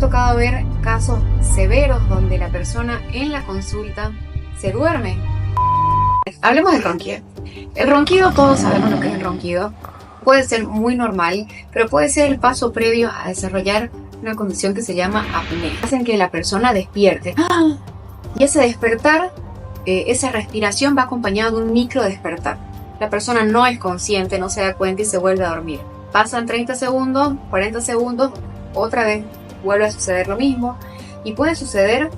tocado ver casos severos donde la persona en la consulta se duerme. Hablemos del ronquido. El ronquido, todos sabemos lo que es el ronquido. Puede ser muy normal, pero puede ser el paso previo a desarrollar una condición que se llama apnea. Hacen que la persona despierte. Y ese despertar, esa respiración va acompañada de un micro despertar. La persona no es consciente, no se da cuenta y se vuelve a dormir. Pasan 30 segundos, 40 segundos, otra vez vuelve a suceder lo mismo. Y puede suceder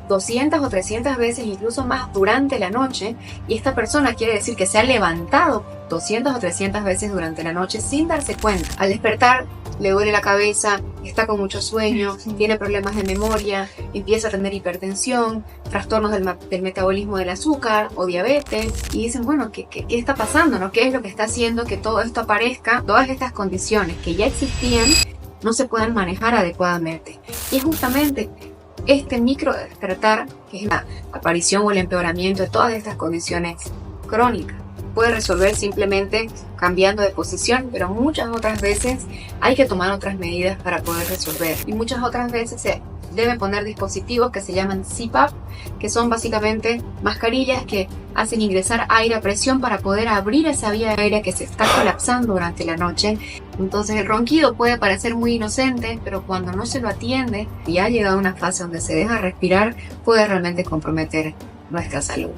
200 o 300 veces, incluso más durante la noche. Y esta persona quiere decir que se ha levantado 200 o 300 veces durante la noche sin darse cuenta. Al despertar le duele la cabeza, está con mucho sueño, tiene problemas de memoria, empieza a tener hipertensión, trastornos del metabolismo del azúcar o diabetes. Y dicen, bueno, ¿qué está pasando, no? ¿Qué es lo que está haciendo que todo esto aparezca? Todas estas condiciones que ya existían no se puedan manejar adecuadamente. Y es justamente este micro despertar, que es la aparición o el empeoramiento de todas estas condiciones crónicas. Puede resolver simplemente cambiando de posición, pero muchas otras veces hay que tomar otras medidas para poder resolver. Y muchas otras veces se deben poner dispositivos que se llaman CPAP, que son básicamente mascarillas que hacen ingresar aire a presión para poder abrir esa vía aérea que se está colapsando durante la noche. Entonces el ronquido puede parecer muy inocente, pero cuando no se lo atiende y ha llegado a una fase donde se deja respirar, puede realmente comprometer nuestra salud.